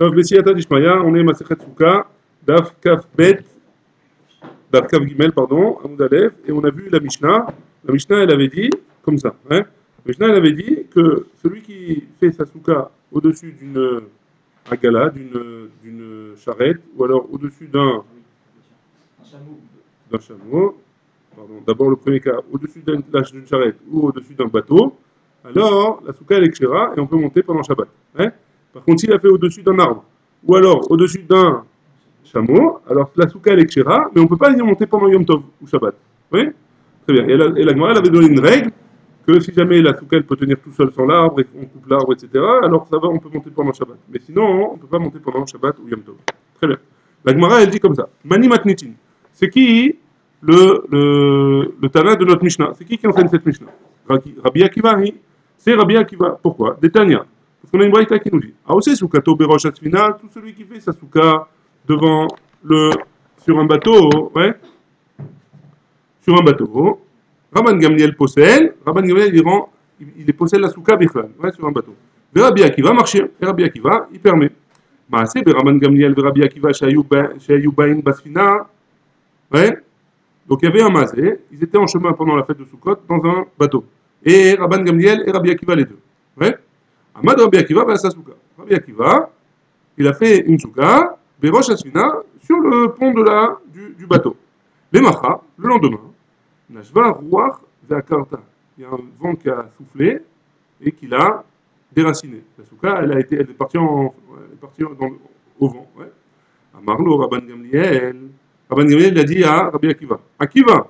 Donc, les Siyata d'Ishmaïa, on est Masechet Souka, Daf Kaf Bet, Daf Kaf Gimel, pardon, Amoud Aleph, et on a vu la Mishnah. La Mishnah, elle avait dit, comme ça, hein, la Mishnah, elle avait dit que celui qui fait sa souka au-dessus d'une agala, d'une charrette, ou alors au-dessus d'un chameau, pardon, d'abord le premier cas, au-dessus d'une charrette ou au-dessus d'un bateau, alors la souka elle est kshera et on peut monter pendant Shabbat. Hein. Par contre, s'il a fait au-dessus d'un arbre ou alors au-dessus d'un chameau, alors la souka elle est kshera, mais on ne peut pas y monter pendant Yom Tov ou Shabbat. Oui. Très bien. Et la Gemara elle avait donné une règle que si jamais la souka elle peut tenir tout seul sans l'arbre et qu'on coupe l'arbre, etc., alors ça va, on peut monter pendant Shabbat. Mais sinon, on ne peut pas monter pendant Shabbat ou Yom Tov. Très bien. La Gemara elle dit comme ça. Mani matnitin. C'est qui le Tana de notre Mishnah? C'est qui enseigne cette Mishnah? Rabbi Akiva, c'est Rabbi Akiva. Pourquoi? Détania. Parce qu'on a une braïta qui nous dit Aose Soukato Berosh Asfina, tout celui qui fait sa souka devant sur un bateau, ouais, sur un bateau. Rabban Gamliel possède, Rabban Gamliel il possède la souka bichlal, ouais, sur un bateau. Rabbi Akiva marche, et Rabbi Akiva il permet. Maaseh Rabban Gamliel Rabbi Akiva Shayubain Basfina, ouais. Donc il y avait un mazé, ils étaient en chemin pendant la fête de Sukkot dans un bateau. Et Rabban Gamliel et Rabbi Akiva les deux. Ouais. Ahmad Rabbi Akiva va à sa souka. Rabbi Akiva, il a fait une souka, Berosh Asfina, sur le pont du bateau. Les Macha, le lendemain, Nashva Ruach Ve'akarta. Il y a un vent qui a soufflé et qui l'a déraciné. La souka, elle est partie, au vent. Ouais. Amarlo Rabban Gamliel. Rabban Gamliel a dit à Rabbi Akiva, Akiva,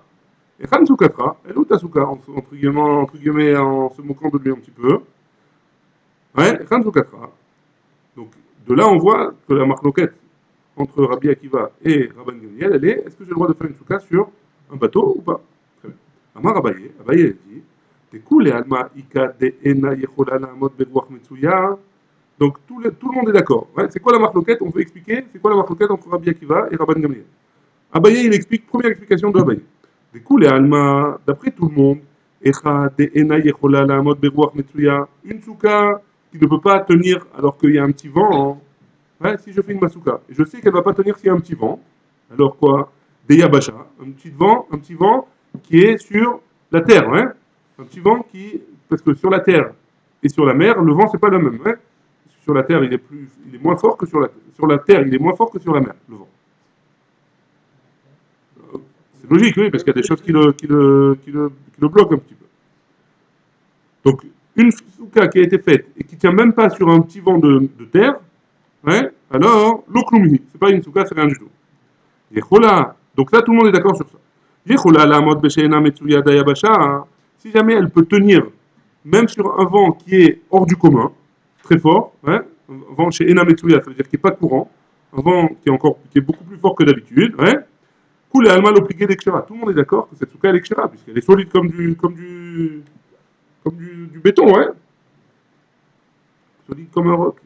et Khan Soukatra, elle est où ta souka, entre guillemets, en se moquant de lui un petit peu. Ouais, Khan Soukatra. Donc, de là, on voit que la marloquette entre Rabbi Akiva et Rabban Gamliel, elle est, est-ce que j'ai le droit de faire une souka sur un bateau ou pas? Très bien. Amar Abaye, Abaye dit, Tekoule alma ika de ena yechola la mot beruach metsuya. Donc, tout le monde est d'accord. Ouais, c'est quoi la marloquette? On veut expliquer, c'est quoi la marloquette entre Rabbi Akiva et Rabban Gamliel? Abaye, il explique, première explication de Abaye. Du coup, les Alma, d'après tout le monde, une souka qui ne peut pas tenir alors qu'il y a un petit vent. Ouais, si je fais une masuka, et je sais qu'elle ne va pas tenir s'il y a un petit vent, alors quoi? Des yabasha, un petit vent qui est sur la terre. Hein. Un petit vent qui, parce que sur la terre et sur la mer, le vent c'est pas le même. Hein. Sur la terre, il est moins fort que sur la terre, il est moins fort que sur la mer, le vent. C'est logique, oui, parce qu'il y a des choses qui le bloquent un petit peu. Donc, une souka qui a été faite et qui ne tient même pas sur un petit vent de terre, ouais, alors, l'oklumi, c'est pas une souka, c'est rien du tout. Yechola, donc là, tout le monde est d'accord sur ça. Yechola, la mode besheena metsuya dayabasha, si jamais elle peut tenir, même sur un vent qui est hors du commun, très fort, ouais, un vent chez Ena Metsuya, ça veut dire qu'il n'est pas courant, un vent qui est beaucoup plus fort que d'habitude, ouais, Koul et Alma l'obligé d'Ekshera. Tout le monde est d'accord que cette souka est Ekshera, puisqu'elle est solide comme du béton, hein. Solide comme un roc.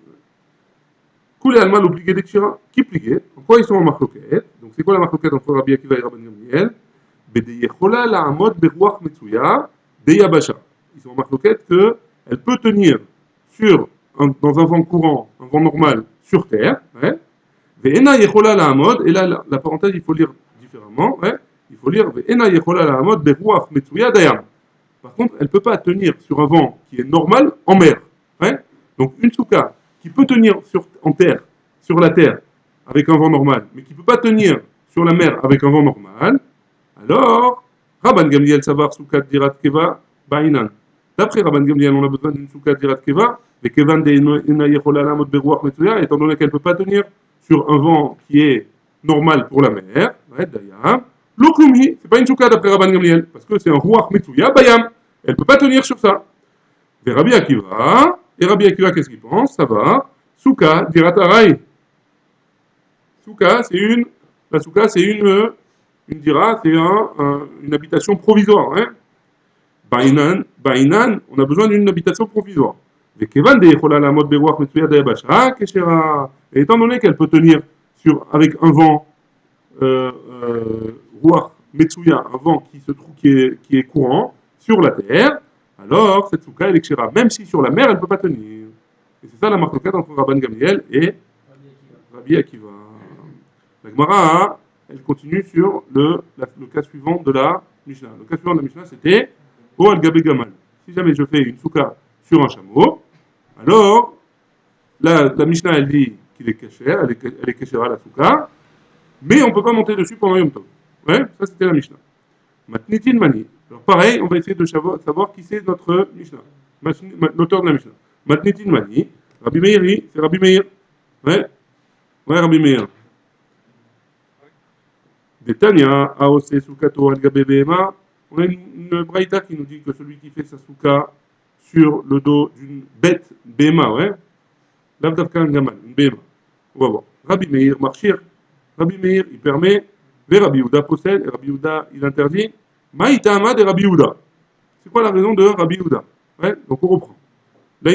Koul et Alma l'obligé d'Ekshera. Qui plié? Pourquoi ils sont en marloquette? Donc c'est quoi la marloquette entre Rabbi Akiva et Rabban Gamliel? Bedeyechola la amod beruach metsuya deyabasha. Ils sont en marloquette qu'elle peut tenir dans un vent courant, un vent normal, sur terre, ouais. Ve'ena yechola la amod, et là la parenthèse il faut lire différemment, ouais. Il faut lire Ve'ena yechola la amod beruach metsuya dayam. Par contre, elle ne peut pas tenir sur un vent qui est normal en mer. Ouais. Donc une souka qui peut tenir en terre, sur la terre, avec un vent normal, mais qui ne peut pas tenir sur la mer avec un vent normal, alors, Rabban Gamliel savar souka dirat keva ba'inan. D'après Rabban Gamliel, on a besoin d'une souka dirat keva, mais kevan de ina yechola lamot beruach metsuya, étant donné qu'elle ne peut pas tenir sur un vent qui est normal pour la mer, ouais, d'ailleurs, l'oklumi, c'est pas une souka d'après Rabban Gamliel, parce que c'est un ruach metsuya bayam. Elle ne peut pas tenir sur ça. Et Rabbi Akiva, qu'est-ce qu'il pense? Ça va. Souka, diratarai. La souka, c'est une dira, c'est une habitation provisoire. Hein? Bainan, on a besoin d'une habitation provisoire. Et étant donné qu'elle peut tenir avec un vent, ruach, metsuya, un vent qui se trouve, qui est courant, sur la terre, alors cette souka elle est kshera, même si sur la mer elle ne peut pas tenir. Et c'est ça la marquette entre Rabban Gamliel et Rabbi Akiva. La Gemara, elle continue sur le cas suivant de la Mishnah. Le cas suivant de la Mishnah, c'était O al Gabé Gamal. Si jamais je fais une souka sur un chameau, alors la Mishnah, elle dit qu'il est caché, elle est cachera la souka, mais on ne peut pas monter dessus pendant Yom Tov. Ouais, ça c'était la Mishnah. Matnitin Mani. Alors pareil, on va essayer de savoir qui c'est notre Mishnah, l'auteur de la Mishnah. Matnitin Mani, Rabbi Meir, c'est Rabbi Meir. Ouais, ouais, Rabbi Meir. Detania, Aose Sukato al Gabebema. On a une braïta qui nous dit que celui qui fait sa souka sur le dos d'une bête, Bema, ouais, Lavdavka Gamal, une Bema. On va voir. Rabbi Meir, Marchir. Rabbi Meir, il permet, et Rabbi Yehuda possède, et Rabbi Yehuda, il interdit. Maïtama de Rabbi Yehuda. C'est quoi la raison de Rabbi Yehuda? Ouais, donc on reprend. Là,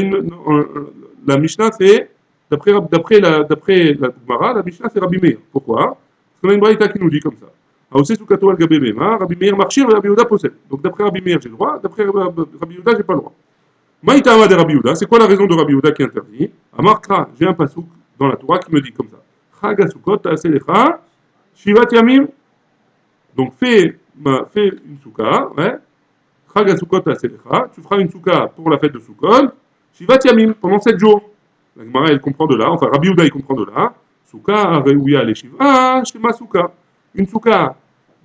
la Mishnah, c'est, d'après la Gemara, la Mishnah, c'est Rabbi Meir. Pourquoi? Parce qu'on a une braïta qui nous dit comme ça. Aosé Soukato al Gabé Bema, Rabbi Meir marchir, Rabbi Yehuda possède. Donc d'après Rabbi Meir, j'ai le droit, d'après Rabbi Yehuda, j'ai pas le droit. Maïtama de Rabbi Yehuda, c'est quoi la raison de Rabbi Yehuda qui interdit? Amarkra, j'ai un pasouk dans la Torah qui me dit comme ça. Chagasukot ta'aselecha, Shivat Yamim. Donc fais une souka, ouais. Chagasukot ta'aselecha, tu feras une souka pour la fête de Sukkot, Shivat Yamim, pendant 7 jours. La Gemara, elle comprend de là, enfin Rabbi Yehuda, il comprend de là. Souka, Reuya, les Shiva, Shema Souka. Une souka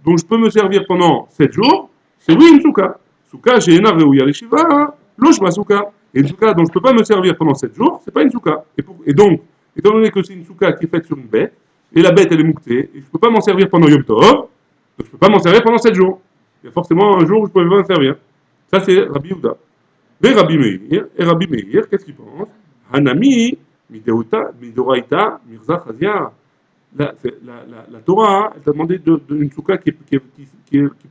dont je peux me servir pendant 7 jours, c'est oui une souka. Souka, j'ai une Reuya, les Shiva, Loshma Souka. Et une souka dont je ne peux pas me servir pendant 7 jours, c'est pas une souka. Et donc, étant donné que c'est une souka qui est faite sur une bête, et la bête elle est mouctée, et je ne peux pas m'en servir pendant Yom Tov, donc je ne peux pas m'en servir pendant 7 jours. Il y a forcément un jour où je peux pas m'en servir. Ça c'est Rabbi Yehuda. Et Rabbi Meir, qu'est-ce qu'il pense? Hanami, Midoraita, Mirza Chazia. La Torah, elle t'a demandé d'une souka qu'on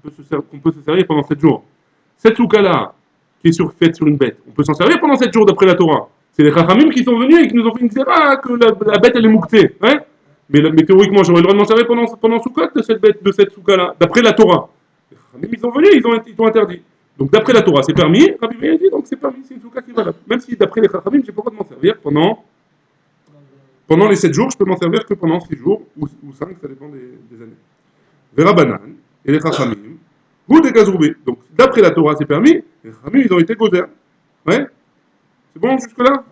peut se servir pendant 7 jours. Cette souka-là, qui est faite sur une bête, on peut s'en servir pendant 7 jours d'après la Torah. C'est les Chachamim qui sont venus et qui nous ont fait une xéra que la bête elle est mouctée. Hein, mais théoriquement, j'aurais le droit de m'en servir pendant Soukot de cette souka-là, d'après la Torah. Les Chachamim, ils sont venus, ils ont interdit. Donc d'après la Torah, c'est permis. Rabbi Meir dit donc c'est permis, c'est une souka qui est valable. Même si d'après les Chachamim, j'ai pas le droit de m'en servir pendant les 7 jours, je peux m'en servir que pendant 6 jours ou 5, ça dépend des années. Vera Banan et les Chachamim, ou des Gazoubé. Donc d'après la Torah, c'est permis. Les Chachamim, ils ont été gozer. Ouais. C'est bon jusque-là?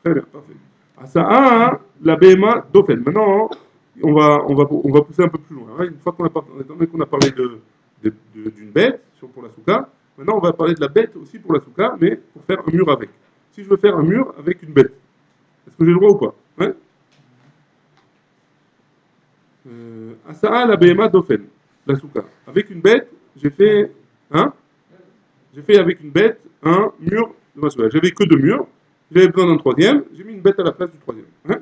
Très bien, parfait. Asaa, la BMA d'Ofen. Maintenant, on va pousser un peu plus loin. Hein. Une fois qu'on a parlé d'une bête pour la souka, maintenant on va parler de la bête aussi pour la souka, mais pour faire un mur avec. Si je veux faire un mur avec une bête, est-ce que j'ai le droit ou pas? Ouais. Asaa, la BMA d'Ofen. La souka. Avec une bête, j'ai fait avec une bête un mur de ma souka. J'avais que 2 murs. J'avais besoin d'un troisième, j'ai mis une bête à la place du troisième. Hein?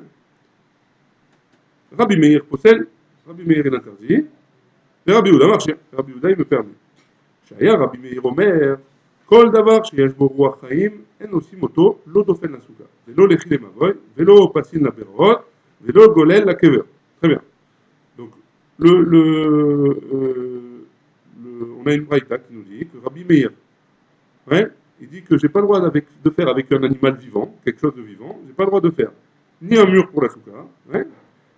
Rabbi Meir possède, Rabbi Meir est interdit, et Rabbi Yehuda marche. Rabbi Yehuda il me permet. Shaya Rabbi Meir Omer, Kol davar sheyesh bo ruach chaim, en osim oto, lo dofen la souka. Velo lechi le mavoy, velo pasin la berot, velo golel la kever. Très bien. Donc, on a une braïta qui nous dit que Rabbi Meir, ouais, il dit que j'ai pas le droit de faire avec un animal vivant, quelque chose de vivant, j'ai pas le droit de faire ni un mur pour la souka, hein,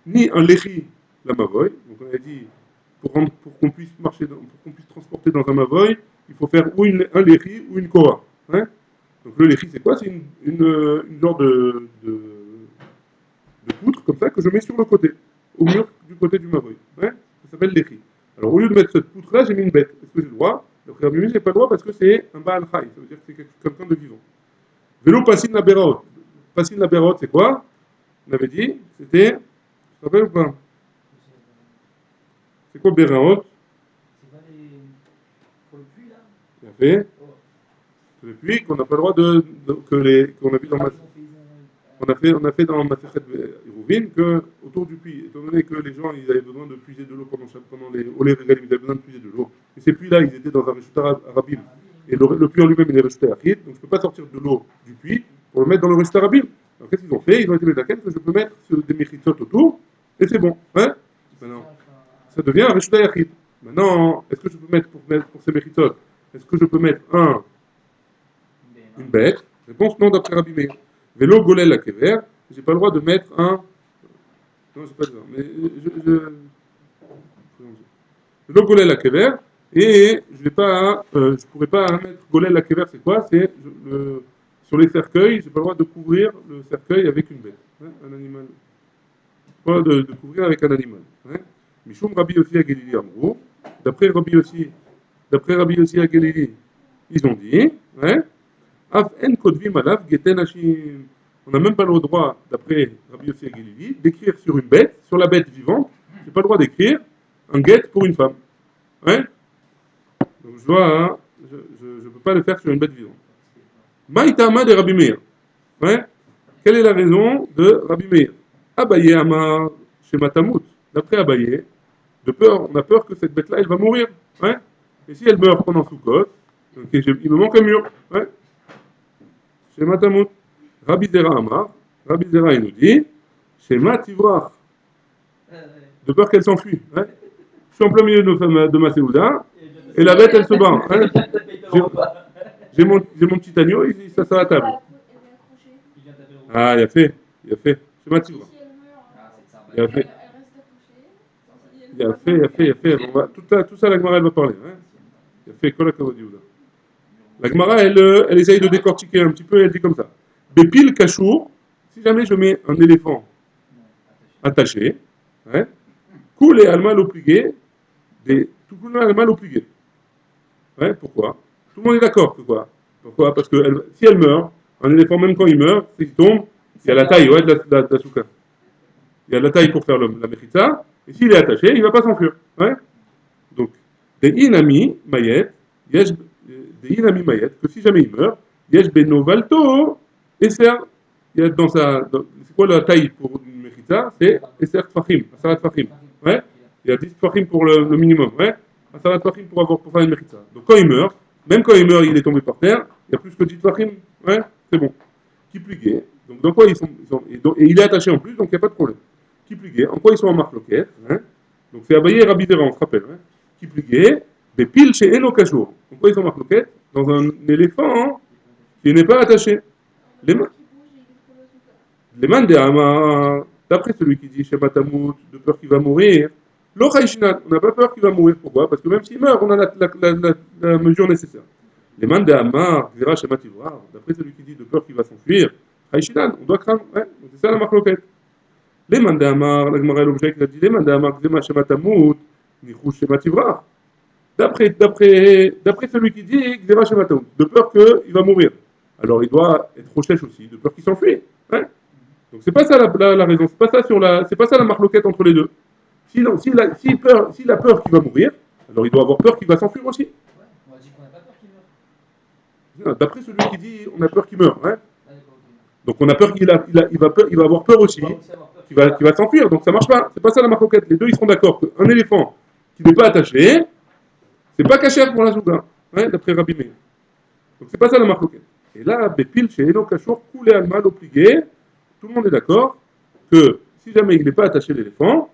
ni un lechi, la mavoy. Donc on a dit, pour qu'on puisse marcher, pour qu'on puisse transporter dans un mavoy, il faut faire ou un lechi ou une kora. Hein. Donc le lechi c'est quoi? C'est une genre de poutre comme ça que je mets sur le côté, au mur du côté du mavoy. Hein. Ça s'appelle lechi. Alors au lieu de mettre cette poutre-là, j'ai mis une bête. Est-ce que j'ai le droit? Donc Rabbi Meir, j'ai pas le droit parce que c'est un Baal Chai, ça veut dire que c'est quelqu'un de vivant. Vélo Passin la Beraot. Passin la Beraot, c'est quoi? On avait dit, c'était. Tu te rappelles ou pas? C'est quoi Beraot? C'est pas pour le puits là? Bien fait. C'est le puits qu'on n'a pas le droit qu'on a vu dans ma. On a fait dans Masechet Eruvin que autour du puits, étant donné que les gens ils avaient besoin de puiser de l'eau pendant les Olé Regalim, ils avaient besoin de puiser de l'eau. Et ces puits-là, ils étaient dans un Reshuta Arabim. Et le puits en lui-même, il est Reshuta Achid, donc je ne peux pas sortir de l'eau du puits pour le mettre dans le Reshuta Arabim. Alors qu'est-ce qu'ils ont fait? Ils ont été d'accord que je peux mettre des méchitsot autour, et c'est bon. Hein? Maintenant, ça devient un Reshuta Achid. Maintenant, est-ce que je peux mettre pour ces méchitsot, est-ce que je peux mettre une bête? Réponse non d'après Rabbi Meir. Vélo golel la kever, j'ai pas le droit de mettre Non, c'est pas ça. Mais le golel à kever, et je vais pas, je pourrais pas mettre golel à kever, c'est quoi? C'est sur les cercueils, j'ai pas le droit de couvrir le cercueil avec une bête, hein, un animal. Pas de couvrir avec un animal. Hein. Mishum Rabbi Yossi à Galilée, en gros. D'après Rabbi Yossi à Galilée, ils ont dit, hein, Af en kodvim alav geten hashim. On n'a même pas le droit, d'après Rabbi Yossi à Galilée, d'écrire sur une bête, sur la bête vivante, j'ai pas le droit d'écrire un get pour une femme. Hein. Donc je dois, hein, je peux pas le faire sur une bête vivante. Maïtama de Rabbi Meir. Ouais. Quelle est la raison de Rabbi Meir? Abaye Amar Shematamut. D'après Abaye, on a peur que cette bête-là, elle va mourir. Ouais. Et si elle meurt pendant Soukot, okay, il me manque un mur. Ouais. Shematamut. Rabbi Zera Amar. Rabbi Zera, il nous dit Shema Tivrach. De peur qu'elle s'enfuit. Ouais. Je suis en plein milieu de ma Séouda, et la bête, elle se bat. Hein. J'ai mon petit agneau, il s'assoit à la table. Ah, il a fait. C'est ma tigre. Il a fait. Tout ça, la Gemara, elle va parler. Hein. Il a fait quoi la Kavodiouda. La Gemara, elle essaye de décortiquer un petit peu, elle dit comme ça. Bépile Kachour, si jamais je mets un éléphant attaché, hein, coule et almal obligué, tout le almal obligué. Ouais, pourquoi? Tout le monde est d'accord. Pourquoi? Parce que si elle meurt, un éléphant, même quand il meurt, s'il tombe, il y a la taille ouais, de la souka. Il y a la taille pour faire la mechitza, et s'il est attaché, il ne va pas s'enfuir. Ouais. Donc, des inami mayet, que si jamais il meurt, yesh beno valto, eser, c'est quoi la taille pour une mechitza? C'est eser tfachim, asarat tfachim. Ouais. Il y a 10 tfachim pour le minimum. Ouais. Asarat tfachim pour faire une mechitza. Donc quand il meurt, même quand il meurt, il est tombé par terre, il y a plus que 10 tfachim. Ouais, c'est bon. Qui plus gai. Donc dans quoi ils sont et il est attaché en plus, donc il n'y a pas de problème. Qui plus gai. En quoi ils sont en marloquette, hein. Donc c'est Abaye et Rabbi Zera, on se rappelle. Hein. Qui plus gai. Des piles chez Eno Kachour. En quoi ils sont en marloquette? Dans un éléphant qui n'est pas attaché. Les mains des Hama, d'après celui qui dit Shema Tamout, de peur qu'il va mourir, l'Ochaïshinat, on n'a pas peur qu'il va mourir. Pourquoi? Parce que même s'il meurt, on a la mesure nécessaire. Les mains des Hama, Zera Shema Tivra, d'après celui qui dit de peur qu'il va s'enfuir, Chaïshinat, on doit craindre. Ouais, c'est ça la marloquette. Les mains des Hama, la Gemara l'objet qui a dit les mains des Hama, Zema Shema Tamout, Nichou Shema Tivra. D'après celui qui dit Zera Shema Tamout, de peur qu'il va mourir. Alors il doit être rochèche aussi, de peur qu'il s'enfuit. Ouais. Donc c'est pas ça la raison, c'est pas ça la marloquette entre les deux. S'il a peur qu'il va mourir, alors il doit avoir peur qu'il va s'enfuir aussi. Ouais, on a dit qu'on n'a pas peur qu'il meure. D'après celui qui dit on a peur qu'il meure. Hein. Donc on a peur qu'il va avoir peur aussi, qu'il va s'enfuir. Donc ça marche pas. C'est pas ça la marloquette. Les deux ils seront d'accord qu'un éléphant qui n'est pas attaché, c'est pas cachère pour la souga, hein, d'après Rabbi Meir. Donc c'est pas ça la marloquette. Et là, Bépil chez Eno Kachour, coulé al mal obligué. Tout le monde est d'accord que si jamais il n'est pas attaché l'éléphant,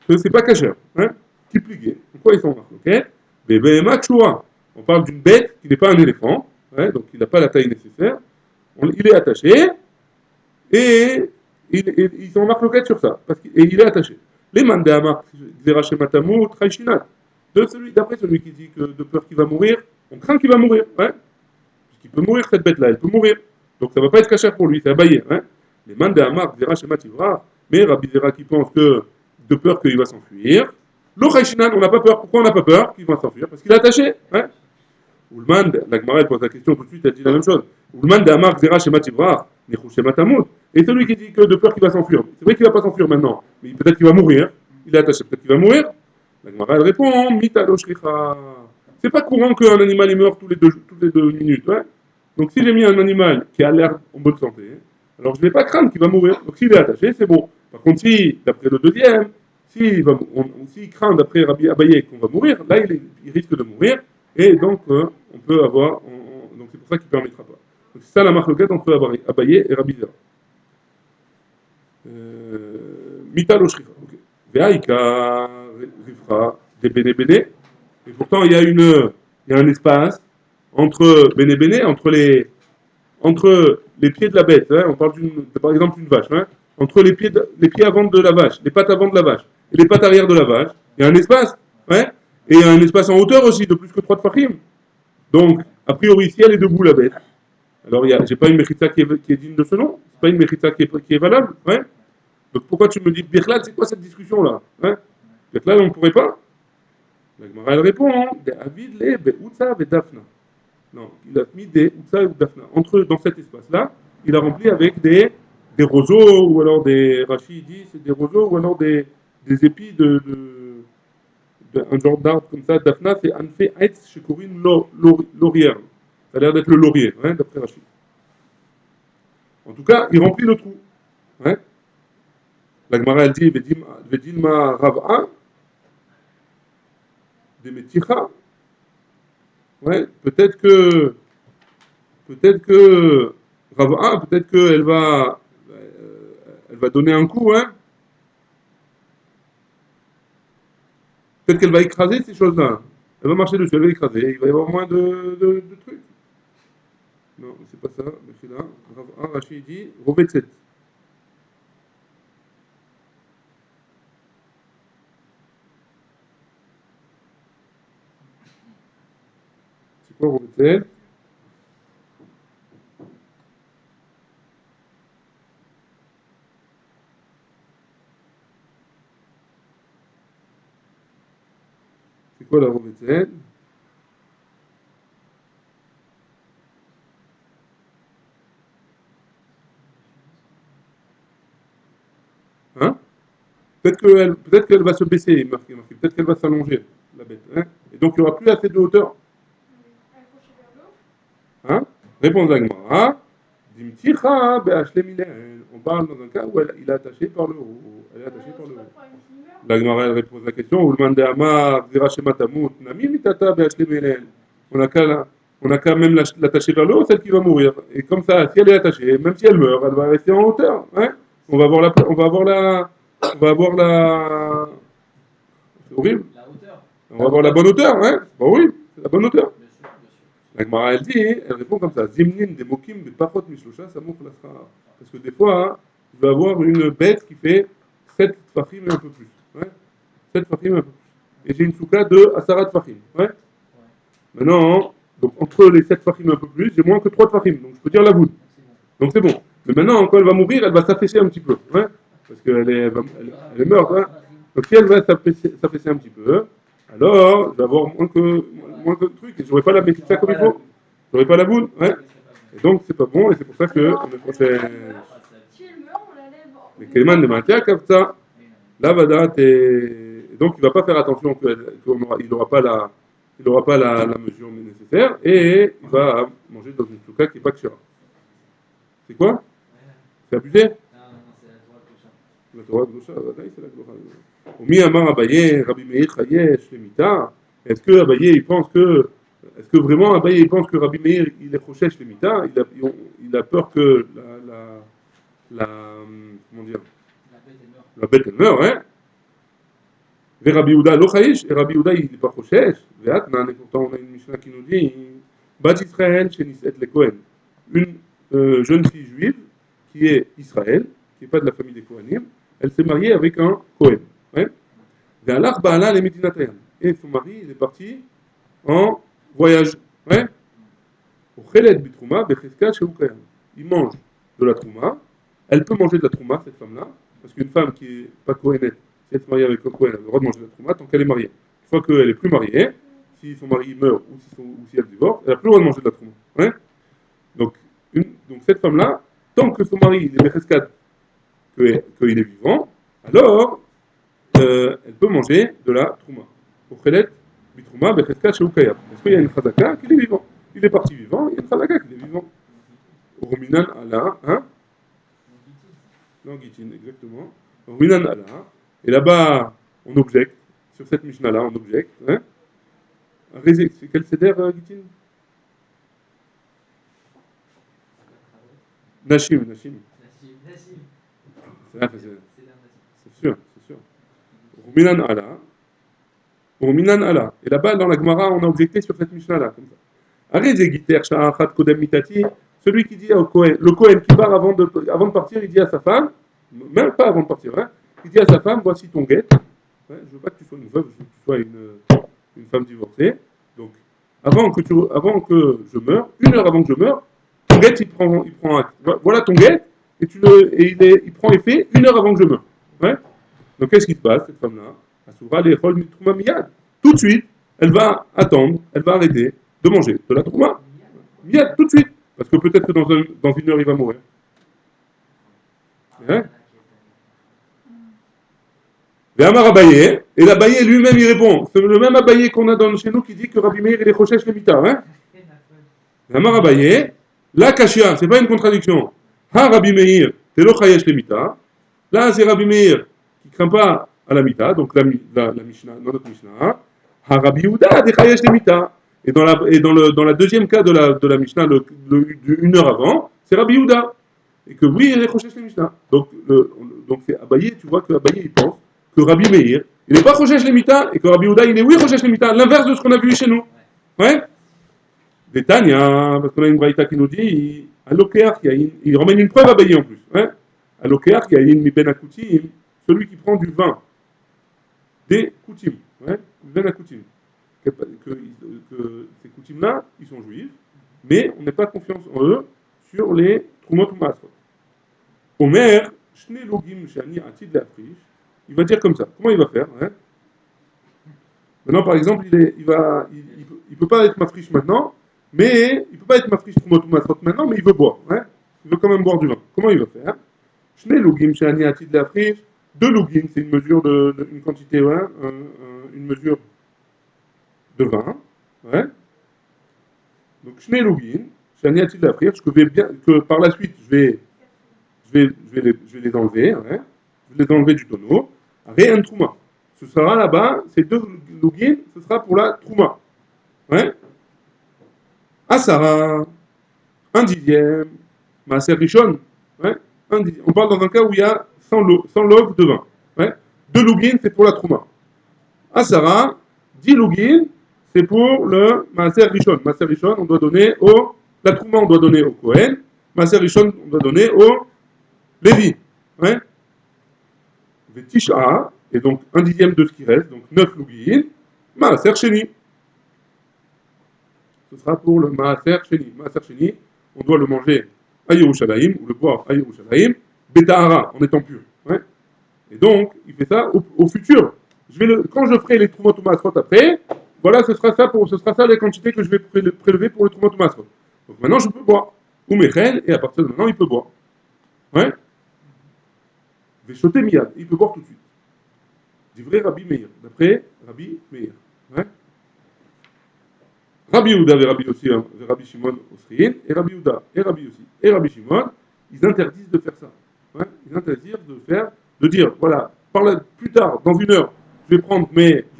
que c'est pas cachère. Hein. Qui pligué. Pourquoi ils sont marloquettes? Bébé Machoura. On parle d'une bête qui n'est pas un éléphant, hein, donc il n'a pas la taille nécessaire. Il est attaché et ils sont marloquettes sur ça. Et il est attaché. Les mandéamak, Zerachematamou, Traïchinat. D'après celui qui dit que de peur qu'il va mourir, on craint qu'il va mourir. Hein. Parce qu'il peut mourir cette bête-là, elle peut mourir. Donc ça ne va pas être cachère pour lui, c'est abayé. Hein. Les mandéamak, Zerachemativra. Mais Rabbi Zera qui pense que de peur qu'il va s'enfuir. L'Ochaïchinan, on n'a pas peur. Pourquoi on n'a pas peur qu'il va s'enfuir? Parce qu'il est attaché. Hein. Oulman, la Gemara pose la question tout de suite, elle dit la même chose. Oulman de Amar Zera Shema Tivra, Nechou Shema Tamout. Et celui qui dit que de peur qu'il va s'enfuir. C'est vrai qu'il ne va pas s'enfuir maintenant, mais peut-être qu'il va mourir. Il est attaché, peut-être qu'il va mourir. La Gemara elle répond Mitalo Shricha. C'est pas courant qu'un animal il meurt toutes les deux minutes. Hein. Donc si j'ai mis un animal qui a l'air en bonne santé, alors je ne vais pas craindre qu'il va mourir. Donc s'il est attaché, c'est bon. Par contre, si, d'après le deuxième, s'il craint d'après Rabbi Abaye qu'on va mourir, là il risque de mourir. Et donc, on peut avoir. Donc, c'est pour ça qu'il ne permettra pas. Donc, c'est ça la marloquette entre Abaye et Rabbi Zera. Mita lo shrifa. Ve'aika rifra de bene bene. Et pourtant, il y a un espace entre bene bene, entre les pieds de la bête. Hein. On parle par exemple d'une vache. Hein. entre les pieds avant de la vache, les pattes avant de la vache et les pattes arrière de la vache, il y a un espace, ouais, et un espace en hauteur aussi de plus que 3 tfachim. Donc, a priori, si elle est debout la bête, alors j'ai pas une mechitza qui est digne de ce nom, c'est pas une mechitza qui est valable, ouais. Donc pourquoi tu me dis Birlad, c'est quoi cette discussion là, hein? Birlad, on ne pourrait pas. La Gemara elle répond, hein, David le be'utza ve'dafna. Non, il a mis des utza et dafna. Entre eux, dans cet espace-là, il a rempli avec des roseaux, ou alors des, Rachid dit, c'est des roseaux, ou alors des épis un genre d'arbre comme ça. Dafna, c'est Anfe Aetz chez Corinne laurier. Ça a l'air d'être le laurier, hein, d'après Rachid. En tout cas, il remplit le trou. Hein. La Gemara, elle dit, Vedilma Rav'a, des Meticha. Ouais, peut-être que Rav'a, peut-être elle va donner un coup, hein. Peut-être qu'elle va écraser ces choses-là. Elle va marcher dessus, elle va écraser. Il va y avoir moins de trucs. Non, c'est pas ça. Mais c'est là. Rachid dit Rovetset. C'est quoi Rovetset? C'est quoi la Rovetset? Hein? Peut-être qu'elle va se baisser, marqué. Peut-être qu'elle va s'allonger, la bête. Hein? Et donc il n'y aura plus assez de hauteur. Hein? Réponse d'Agmara. Dimticha be'ashleminen. On parle dans un cas où il est attaché par le haut. Elle est attachée par le haut. L'Agmara elle repose la question. On a qu'à même l'attacher vers le haut, celle qui va mourir. Et comme ça, si elle est attachée, même si elle meurt, elle va rester en hauteur. Hein? On va avoir la. C'est horrible. La hauteur. On va avoir la bonne hauteur, hein? Bah oui, c'est la bonne hauteur. Bien sûr, bien sûr. La Gemara, elle dit, elle répond comme ça. Zimnin des mokim de parot mishlosha, ça montre la sra. Parce que des fois, hein, tu vas avoir une bête qui fait 7 tfachim et un peu plus. Ouais? 7 tfachim et un peu plus. Et j'ai une souka de asarat tfachim. Ouais? Maintenant, donc entre les 7 tfachim et un peu plus, j'ai moins que 3 tfachim. Donc je peux dire la voûte. Donc c'est bon. Mais maintenant, quand elle va mourir, elle va s'affaisser un petit peu. Ouais? Parce qu'elle elle est morte. Hein? Donc si elle va s'affaisser un petit peu, alors je vais avoir moins que trucs. Et je n'aurai pas la métissa comme il faut. Je n'aurai pas la boule. Ouais? Et donc c'est pas bon. Et c'est pour ça que on est prochain. Mais Kayman de Matia, comme ça, là, Vada, et donc il ne va pas faire attention qu'il n'aura pas la mesure nécessaire. Et il va manger dans une souka qui n'est pas kshira. C'est quoi? C'est abusé? Non, c'est la Torah Kosha. La Torah Kosha, c'est la Torah. Omi Amar Abaye, Rabbi Meir Chayesh, Lemita. Est-ce que Abaye, il pense que. Est-ce que vraiment Abaye, il pense que Rabbi Meir, il est Chochesh Lemita? Il a peur que comment dire? La bête, elle meurt, hein? Et Rabbi Yehuda, lo Chayesh, et Rabbi Yehuda, il n'est pas Chochesh. Et pourtant, on a une Mishnah qui nous dit Bat Israël, Shenis'et le Kohen. Une jeune fille juive qui est Israël, qui n'est pas de la famille des Kohanim, elle s'est mariée avec un Kohen. Ouais? Et son mari, il est parti en voyage. Ouais? Il mange de la trouma. Elle peut manger de la trouma, cette femme-là, parce qu'une femme qui n'est pas Kohenet, si elle se marie avec un Kohen, elle a le droit de manger de la trouma tant qu'elle est mariée. Une fois qu'elle n'est plus mariée, si son mari meurt ou si elle divorce, elle n'a plus le droit de manger de la trouma. Ouais? Donc, cette femme-là, tant que son mari est Mecheskat, qu'il est vivant, alors elle peut manger de la trouma. Pour Khelet, bitrouma, Mecheskat, chez Ukayab. Parce qu'il y a une chazaka qu'il est vivant. Il est parti vivant, il y a une chazaka qu'il est vivant. Ruminan Allah, hein? Non, Gitin, exactement. Ruminan Allah. Et là-bas, on objecte. Sur cette Mishnah-là, on objecte. Hein? C'est quel céder, Gitin? Nashim. C'est sûr. Ruminan Allah. Et là-bas, dans la Gemara, on a objecté sur cette Mishnah-là, comme ça. Celui qui dit au Kohen, le Kohen qui part avant de partir, il dit à sa femme, même pas avant de partir, hein. Il dit à sa femme, voici ton guet. Ouais, je veux pas que tu sois une veuve, je veux que tu sois une femme divorcée. Donc, avant que je meure, 1 heure avant que je meure, ton guet, il prend acte. Voilà ton guet, il prend effet 1 heure avant que je meure. Ouais. Donc, qu'est-ce qui se passe, cette femme-là? Asura les rôles trouma miyad. Tout de suite, elle va attendre, elle va arrêter de manger de la trouma. Miyad, tout de suite. Parce que peut-être que dans 1 heure, il va mourir. Hein? Et Amar Abaye, et l'Abaye lui-même il répond, c'est le même Abaye qu'on a chez nous qui dit que Rabbi Meir il est Chochesh Lemita. Hein? Et Amar Abaye, la Kashia, c'est pas une contradiction. Ha Rabbi Meir, c'est le Chayesh Lemita. Là c'est Rabbi Meir qui craint pas à la Mita, donc la Mishnah, dans notre Mishnah. Ha Rabbi Yehuda, des Chayesh Lemita. Et dans la deuxième cas de la Mishnah, 1 heure avant, c'est Rabbi Yehuda. Et que oui, il est Chochesh Lemita. Donc c'est Abaye, tu vois que Abaye il pense que Rabbi Meir, il n'est pas Chochesh Lemita, et que Rabbi Yehuda, il est oui Chochesh Lemita, l'inverse de ce qu'on a vu chez nous. Ouais. Des Tanya, parce qu'on a une braïta qui nous dit, il ramène une preuve à Abaye en plus. Ouais. Alokeach Yain mi ben Akoutim, celui qui prend du vin des Koutim. Ouais. Ben Akoutim. Que ces Koutim-là, ils sont juifs, mais on n'a pas confiance en eux sur les Trumot ou Masrot. Omer, Shne Logim Shani Atid Lafrish, il va dire comme ça. Comment il va faire, hein? Maintenant, par exemple, il peut pas être mafriche maintenant, mais il peut pas être mafriche Trumot ou Masrot maintenant, mais il veut boire. Hein? Il veut quand même boire du vin. Comment il va faire? Shne Logim Shani Atid Lafrish, 2 logim, c'est une mesure une quantité, ouais, une mesure de vin. Ouais? Donc, Shne Logim Shani Atid Lafrish, que par la suite, je vais les enlever, ouais. Je vais les enlever du tonneau. Rien trouma. Ce sera là-bas, ces 2 login, ce sera pour la trouma. Ouais. Asara, 1/10, Maaser Rishon. Ouais. On parle dans un cas où il y a 100 log de vin. Ouais. 2 login, c'est pour la trouma. Asara, 10 login, c'est pour le Maaser Rishon. Maaser Rishon, on doit donner la trouma, on doit donner au Kohen. Maaser Rishon, on doit donner au Lévi. Ouais. Tisha, et donc 1/10 de ce qui reste, donc 9 lugin, Maaser Sheni. Ce sera pour le Maaser Sheni. Maaser Sheni, on doit le manger à Yerushalayim, ou le boire à Yerushalayim, Betahara, en étant pur. Ouais. Et donc, il fait ça au futur. Quand je ferai les Trumot ou Masrot après, voilà, ce sera ça les quantités que je vais prélever pour le Trumot ou Masrot. Donc maintenant, je peux boire. Ou Mechel, et à partir de maintenant, il peut boire. Ouais. Veshoté Miyad, il peut boire tout de suite. Divrei Rabbi Meir, d'après Rabbi Meir. Ouais. Rabbi Yehuda et Rabbi Yossi, et Rabbi Shimon Osriin, et Rabbi Yehuda et Rabbi Yossi et Rabbi Shimon, ils interdisent de faire ça. Ouais. Ils interdisent de dire, voilà, plus tard, dans 1 heure, je vais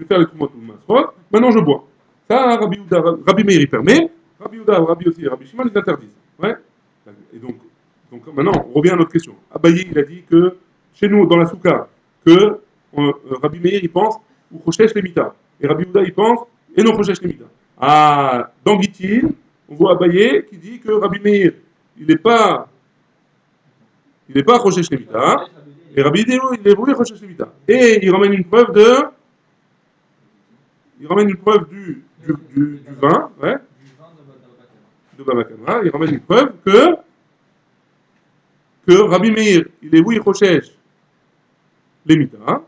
faire les Trumot ou Masrot, maintenant je bois. Ça, Rabbi Meir, il permet, Rabbi Yehuda, Rabbi Yossi et Rabbi Shimon, ils interdisent. Ouais. Et donc maintenant, on revient à notre question. Abaye, il a dit que, chez nous, dans la Souka, que Rabbi Meir, il pense, ou Chochesh Lemita. Et Rabbi Yehuda, il pense, et non Chochesh Lemita. Ah, dans Gitil, on voit Abaye qui dit que Rabbi Meir, il n'est pas Chochesh Lemita. Et Rabbi Yehuda, il est oui Chochesh Lemita. Et il ramène une preuve du vin, ouais, de Babakama. Il ramène une preuve que Rabbi Meir, il est oui Chochesh Lemita,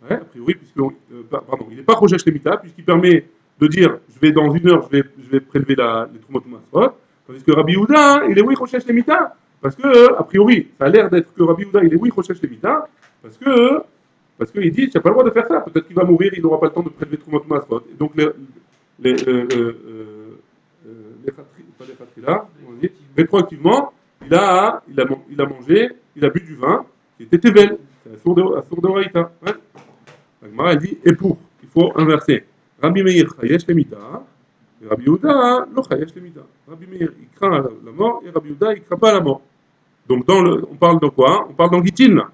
ouais, a priori, il n'est pas Chochesh Lemita, puisqu'il permet de dire, dans 1 heure, je vais prélever les Trumot ou Masrot, tandis que Rabbi Yehuda, il est oui Chochesh Lemita, parce que, a priori, ça a l'air d'être que Rabbi Yehuda, il est oui Chochesh Lemita, parce qu'il dit, tu n'as pas le droit de faire ça, peut-être qu'il va mourir, il n'aura pas le temps de prélever Trumot ou Masrot. Et donc, rétroactivement, il a mangé, il a bu du vin, qui était Tevel, c'est à sourd de Raïta. Ouais. La Gemara, elle dit, et il faut inverser. Rabbi Meir chayesh lemita, et Rabbi Yehuda lo chayesh lemita. Rabbi Meir, il craint la mort, et Rabbi Yehuda, il ne craint pas la mort. Donc, on parle de quoi? On parle dans Gitin, là.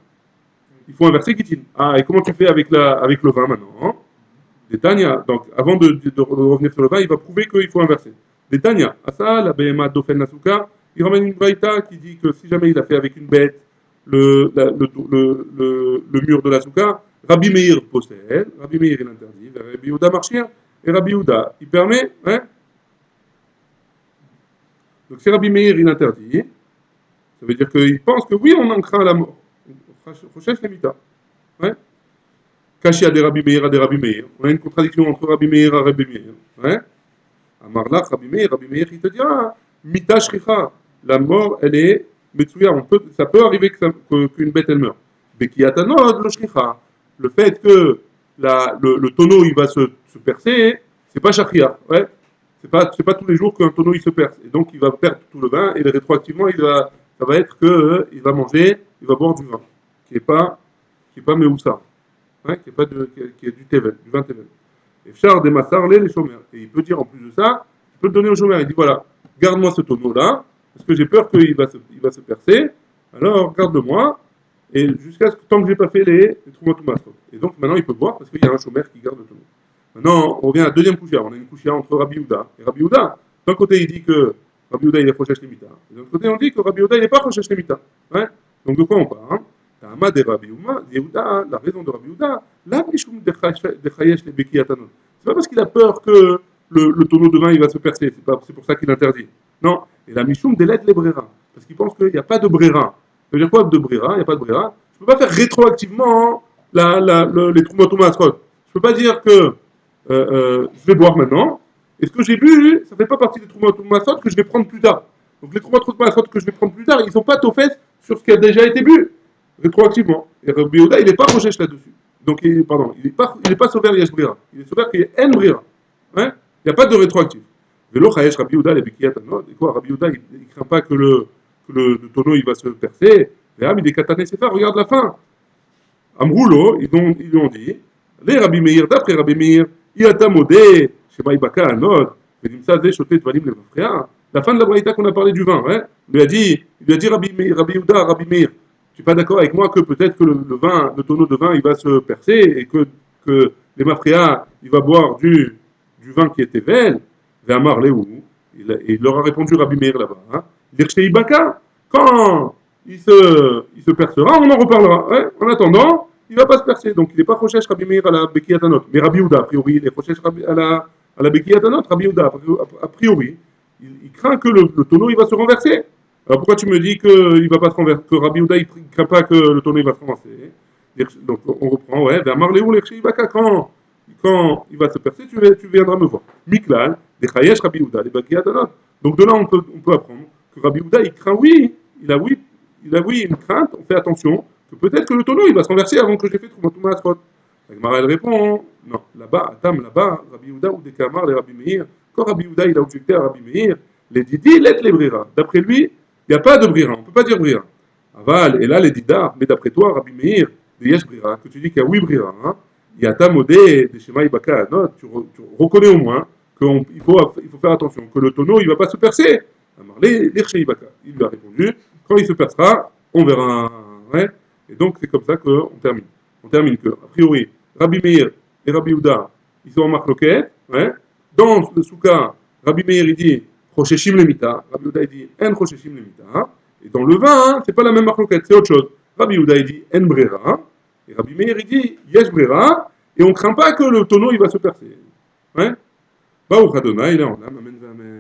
Il faut inverser Gitin. Ah, et comment tu fais avec le vin maintenant, hein? Des Tanya, donc avant de revenir sur le vin, il va prouver qu'il faut inverser. Des Tanya, Asa, la Behema Dofen Nasuka, il ramène une braïta qui dit que si jamais il a fait avec une bête, le mur de la souka, Rabbi Meir possède, Rabbi Meir il interdit, Rabbi Yehuda marchir, et Rabbi Yehuda il permet, hein. Donc si Rabbi Meir il interdit, ça veut dire qu'il pense que oui, on en craint la mort. Rochesh Lemita. Ouais. Kashia de Rabbi Meir à des Rabbi Meir. On a une contradiction entre Rabbi Meir et Rabbi Meir. Ouais. Amarlach, Rabbi Meir, il te dira, Mita Shricha, la mort, elle est Metsuya, ça peut arriver qu'une bête elle meurt. Bekiatanod, le Shricha. Le fait que le tonneau il va se percer, c'est pas Shachia. Ouais. C'est pas tous les jours qu'un tonneau il se perce. Et donc il va perdre tout le vin et rétroactivement ça va être que il va manger, il va boire du vin qui est pas Meussa, hein, qui est du Tevel, du vin Tevel. Et Char des Massar, les chômeurs. Et il peut dire en plus de ça, il peut le donner aux chômeurs. Il dit voilà, garde-moi ce tonneau-là, parce que j'ai peur qu'il va se percer, alors garde-le-moi, et tant que j'ai pas fait les Troumatou. Et donc maintenant il peut boire parce qu'il y a un chômeur qui garde le tonneau. Maintenant, on revient à la deuxième couchia. On a une couchia entre Rabbi Yehuda et Rabbi Yehuda. D'un côté, il dit que Rabbi Yehuda il est Rochesh Lemita. De l'autre côté, on dit que Rabbi Yehuda il n'est pas Rochesh Lemita. Ouais. Donc de quoi on parle, hein? Ta'ama de Rabbi Yehuda, la raison de Rabbi Yehuda, la mishum de chayesh le beki atanot. C'est pas parce qu'il a peur que le tonneau de vin il va se percer. C'est pour ça qu'il interdit. Non. Et la mishum de l'aide les brera. Parce qu'il pense qu'il n'y a pas de brera. Ça veut dire quoi de brera? Il n'y a pas de brera. Je ne peux pas faire rétroactivement les Troumatou Masrot. Je ne peux pas dire que je vais boire maintenant. Et ce que j'ai bu, ça ne fait pas partie des Troumatou Massot que je vais prendre plus tard. Donc les Troumatou Massot que je vais prendre plus tard, ils ne sont pas au fait sur ce qui a déjà été bu, rétroactivement. Et Rabbi Yehuda, il n'est pas recherche là-dessus. Donc, il n'est pas sauvé Yesh Brira. Il est sauvé qu'il y ait En Brira. Hein? Il n'y a pas de rétroactif. Velo Chayesh Rabbi Yehuda, les Bekiyat Anod. Et quoi, Rabbi Yehuda, il ne craint pas que le tonneau il va se percer. Et il est katané Sefa, regarde la fin. Amroulo, ils lui ont dit, les Rabbi Meir, d'après Rabbi Meir, Iata Modé, Shema Ibaka Anod, Vedimsa Zé Shoté Tvalim le frère. La fin de la braïta qu'on a parlé du vin, hein, il lui a dit Rabbi Yehuda, Rabbi Meir, tu n'es pas d'accord avec moi que peut-être que le tonneau de vin, il va se percer et que les Mafréas, il va boire du vin qui était vel, Véamar Léou. Il leur a répondu Rabbi Meir là-bas, hein, L'Irché Ibaka, quand il se percera, on en reparlera. Hein. En attendant, il ne va pas se percer. Donc il n'est pas Rochesh Rabbi Meir à la Bekiyatanot. Mais Rabbi Yehuda, a priori, il est Rochesh à la Bekiyatanot. Rabbi Yehuda, a priori, il craint que le tonneau il va se renverser. Alors pourquoi tu me dis qu'il va pas se renverser, que Rabbi Yehuda il ne craint pas que le tonneau il va se renverser? Donc on reprend, ouais, vers Marléou, l'Irché Ibaka, quand il va se percer, tu viendras me voir. Miklal, des Chayesh Rabbi Yehuda, les Bekiyatanot. Donc de là, on peut apprendre que Rabbi Yehuda, il craint, oui, il a oui une crainte, on fait attention, que peut-être que le tonneau il va se renverser avant que j'ai fait Troumatou Masrot. La Gemara elle répond, non, là-bas, Rabbi Yehuda ou des Kamar, les Rabbi Meir, quand Rabbi Yehuda il a objecté à Rabbi Meir, les Didi, les Brira. D'après lui, il n'y a pas de Brira, on ne peut pas dire Brira. Aval, et là les Dida, mais d'après toi, Rabbi Meir, des Yesh Brira, que tu dis qu'il y a oui Brira, hein, il y a Tamodé, des Shema Ibaka, non, tu reconnais au moins qu'il faut faire attention, que le tonneau il ne va pas se percer. Il lui a répondu, quand il se percera, on verra. Ouais. Et donc c'est comme ça qu'on termine. On termine que, a priori, Rabbi Meir et Rabbi Yehuda, ils sont en marloquette. Ouais. Dans le souka, Rabbi Meir il dit Chosheshim lemita, Rabbi Yehuda il dit En Chosheshim lemita. Et dans le vin, c'est pas la même marloquette, c'est autre chose. Rabbi Yehuda il dit En brera, et Rabbi Meir il dit Yesh brera, et on ne craint pas que le tonneau il va se percer. Ouais. Baruch Adonai, il est en âme, amen, amen.